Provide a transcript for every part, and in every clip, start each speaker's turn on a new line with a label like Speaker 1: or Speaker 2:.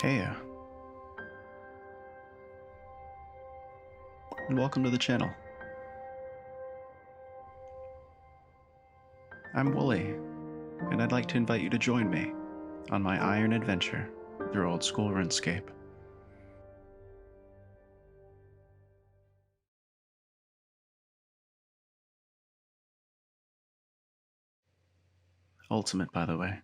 Speaker 1: Hey, and welcome to the channel. I'm Wooly, and I'd like to invite you to join me on my iron adventure through old school RuneScape. Ultimate, by the way.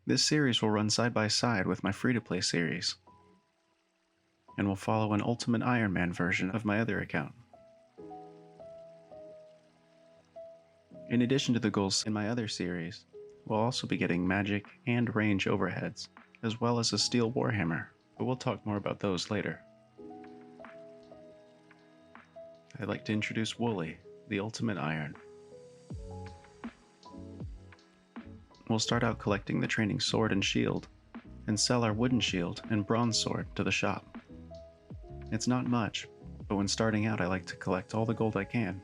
Speaker 1: This series will run side by side with my free-to-play series, and will follow an Ultimate Ironman version of my other account. In addition to the goals in my other series, we'll also be getting magic and range overheads, as well as a steel warhammer, but we'll talk more about those later. I'd like to introduce Wooly, the Ultimate Iron. We'll start out collecting the training sword and shield, and sell our wooden shield and bronze sword to the shop. It's not much, but when starting out I like to collect all the gold I can.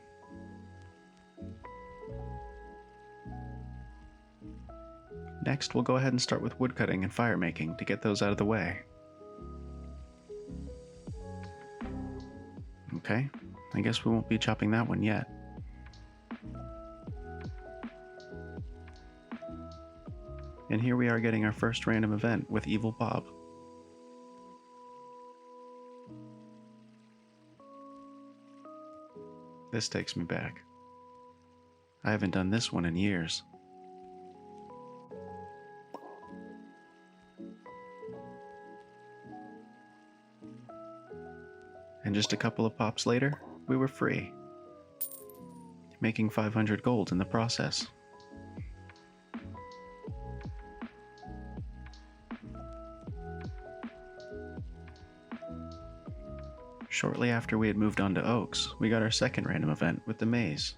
Speaker 1: Next, we'll go ahead and start with woodcutting and fire making to get those out of the way. Okay, I guess we won't be chopping that one yet. And here we are getting our first random event with Evil Bob. This takes me back. I haven't done this one in years. And just a couple of pops later, we were free, making 500 gold in the process. Shortly after we had moved on to Oaks, we got our second random event with the maze.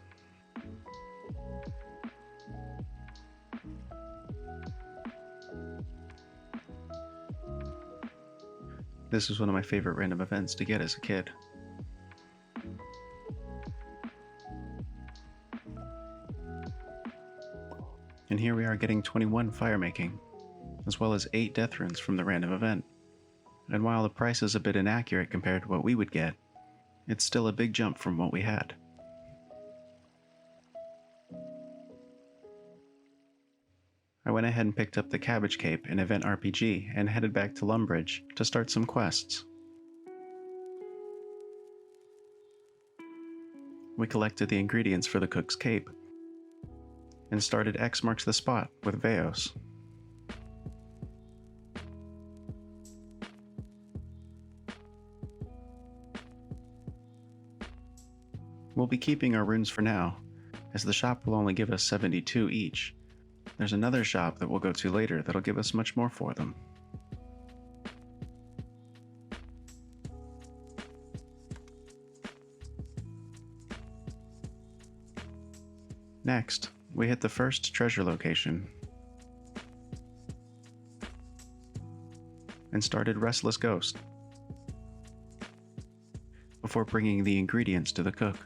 Speaker 1: This was one of my favorite random events to get as a kid. And here we are getting 21 fire making, as well as 8 death runes from the random event. And while the price is a bit inaccurate compared to what we would get, it's still a big jump from what we had. I went ahead and picked up the Cabbage Cape in Event RPG and headed back to Lumbridge to start some quests. We collected the ingredients for the Cook's Cape, and started X marks the spot with Veos. We'll be keeping our runes for now, as the shop will only give us 72 each. There's another shop that we'll go to later that'll give us much more for them. Next, we hit the first treasure location and started Restless Ghost before bringing the ingredients to the cook.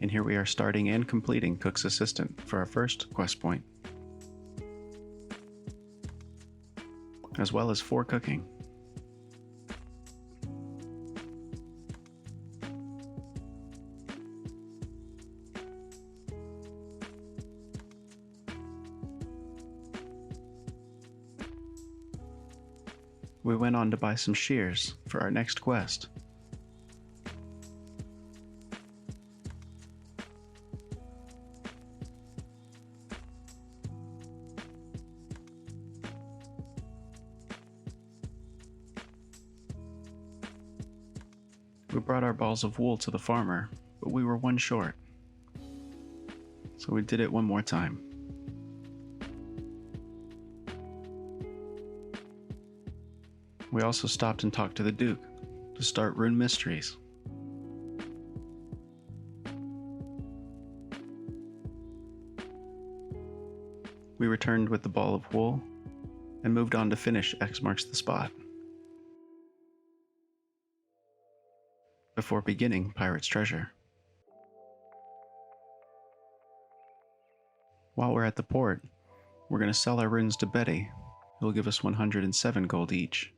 Speaker 1: And here we are starting and completing Cook's Assistant for our first quest point, as well as 4 cooking. We went on to buy some shears for our next quest. We brought our balls of wool to the farmer, but we were 1 short. So we did it one more time. We also stopped and talked to the Duke to start Rune Mysteries. We returned with the ball of wool and moved on to finish X marks the spot, before beginning Pirate's Treasure. While we're at the port, we're going to sell our runes to Betty, who will give us 107 gold each.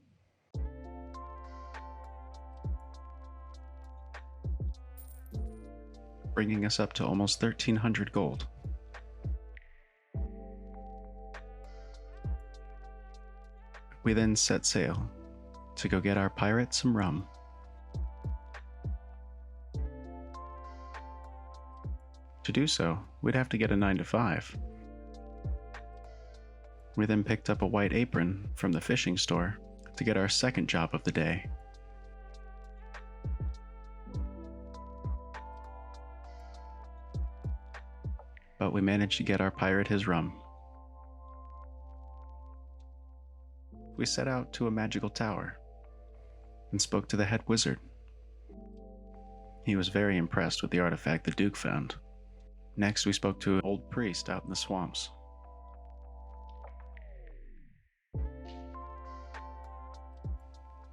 Speaker 1: Bringing us up to almost 1,300 gold. We then set sail to go get our pirate some rum. To do so, we'd have to get a 9 to 5. We then picked up a white apron from the fishing store to get our second job of the day. But we managed to get our pirate his rum. We set out to a magical tower and spoke to the head wizard. He was very impressed with the artifact the Duke found. Next, we spoke to an old priest out in the swamps.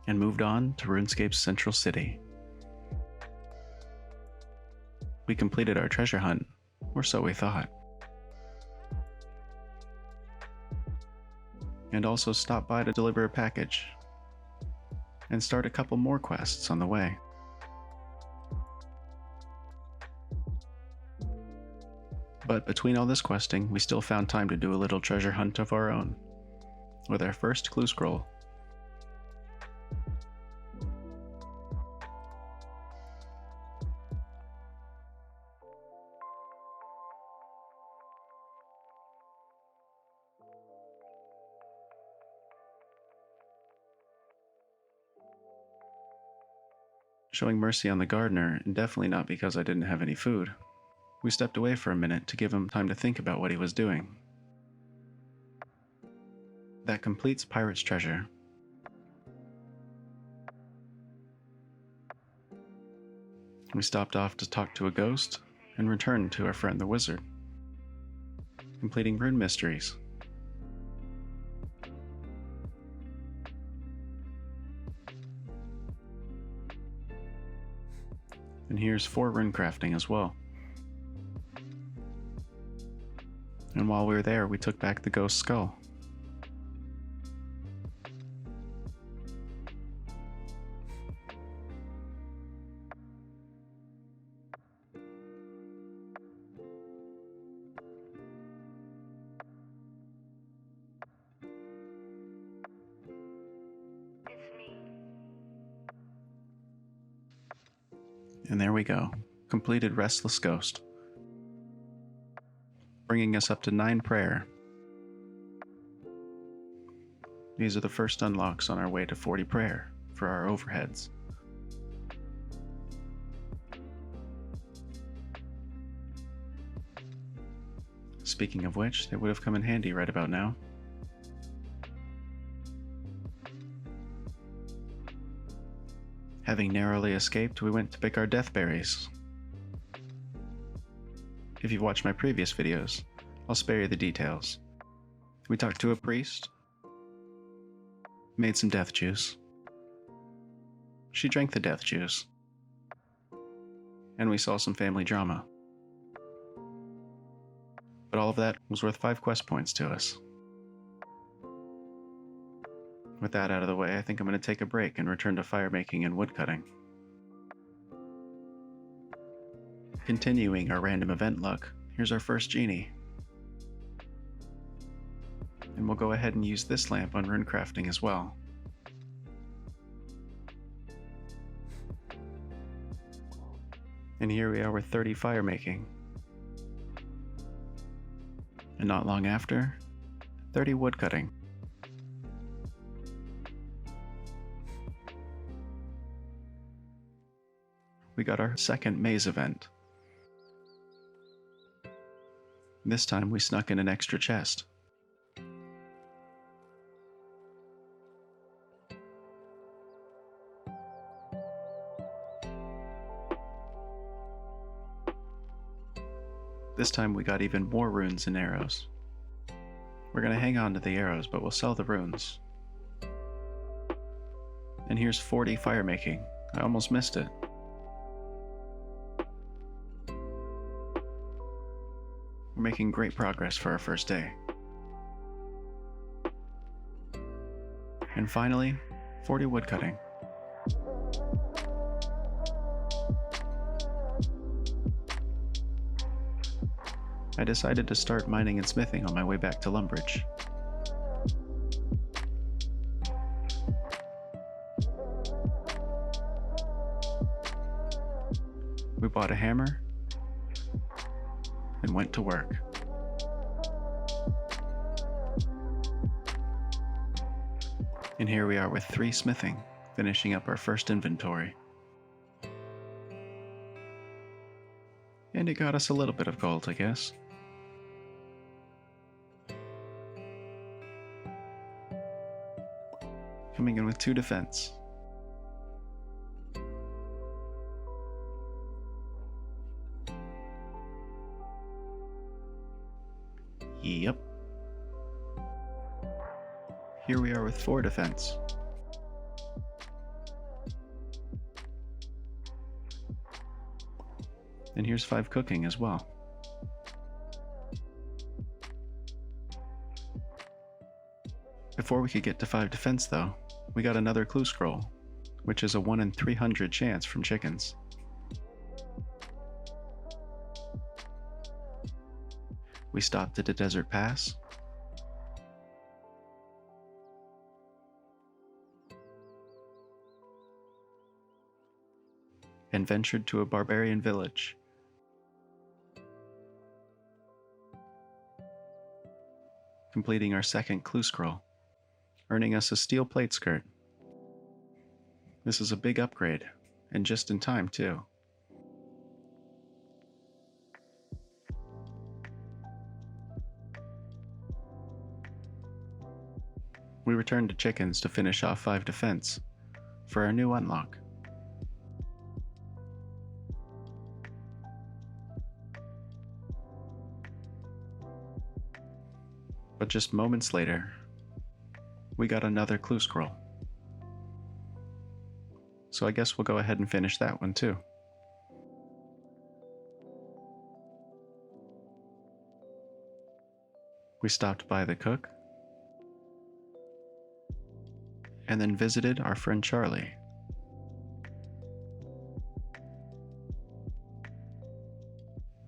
Speaker 1: And moved on to RuneScape's central city. We completed our treasure hunt, or so we thought. And also stopped by to deliver a package, and start a couple more quests on the way. But between all this questing, we still found time to do a little treasure hunt of our own, with our first clue scroll. Showing mercy on the gardener, and definitely not because I didn't have any food. We stepped away for a minute to give him time to think about what he was doing. That completes Pirate's Treasure. We stopped off to talk to a ghost, and returned to our friend the wizard, completing rune mysteries. And here's 4 rune crafting as well. And while we were there, we took back the ghost skull. And there we go, completed Restless Ghost, bringing us up to 9 prayer. These are the first unlocks on our way to 40 prayer for our overheads. Speaking of which, they would have come in handy right about now. Having narrowly escaped, we went to pick our death berries. If you've watched my previous videos, I'll spare you the details. We talked to a priest, made some death juice. She drank the death juice, and we saw some family drama. But all of that was worth 5 quest points to us. With that out of the way, I think I'm going to take a break and return to fire making and wood cutting. Continuing our random event luck, here's our first genie. And we'll go ahead and use this lamp on rune crafting as well. And here we are with 30 fire making. And not long after, 30 wood cutting. We got our second maze event. This time we snuck in an extra chest. This time we got even more runes and arrows. We're gonna hang on to the arrows, but we'll sell the runes. And here's 40 fire making. I almost missed it. We're making great progress for our first day. And finally, 40 woodcutting. I decided to start mining and smithing on my way back to Lumbridge. We bought a hammer and went to work. And here we are with 3 smithing, finishing up our first inventory. And it got us a little bit of gold, I guess. Coming in with 2 defense. Yep. Here we are with 4 defense. And here's 5 cooking as well. Before we could get to 5 defense though, we got another clue scroll, which is a 1 in 300 chance from chickens. We stopped at a desert pass, and ventured to a barbarian village. Completing our second clue scroll, earning us a steel plate skirt. This is a big upgrade, and just in time too. We returned to chickens to finish off 5 defense for our new unlock. But just moments later, we got another clue scroll. So I guess we'll go ahead and finish that one too. We stopped by the cook, and then visited our friend Charlie.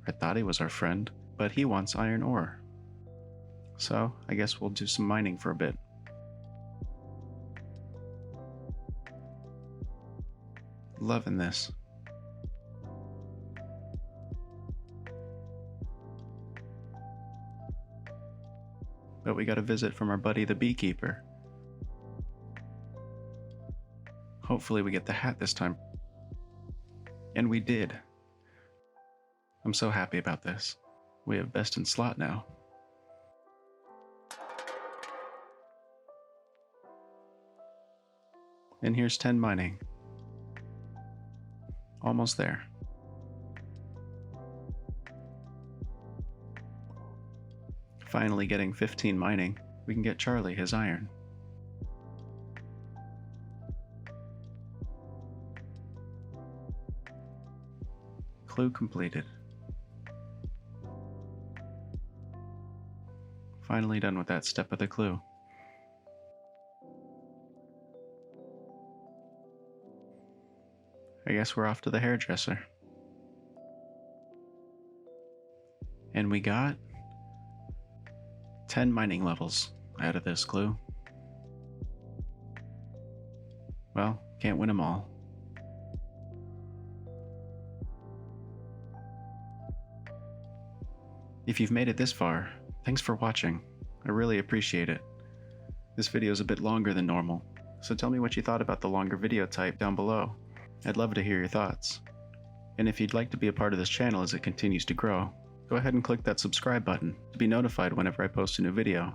Speaker 1: I thought he was our friend, but he wants iron ore. So I guess we'll do some mining for a bit. Loving this. But we got a visit from our buddy the beekeeper. Hopefully we get the hat this time. And we did. I'm so happy about this. We have best in slot now. And here's 10 mining. Almost there. Finally getting 15 mining, we can get Charlie his iron. Clue completed. Finally done with that step of the clue. I guess we're off to the hairdresser. And we got 10 mining levels out of this clue. Well, can't win them all. If you've made it this far, thanks for watching. I really appreciate it. This video is a bit longer than normal, so tell me what you thought about the longer video type down below. I'd love to hear your thoughts. And if you'd like to be a part of this channel as it continues to grow, go ahead and click that subscribe button to be notified whenever I post a new video.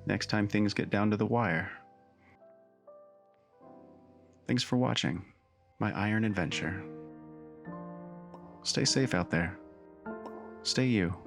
Speaker 1: Next time things get down to the wire. Thanks for watching my iron adventure. Stay safe out there. Stay you.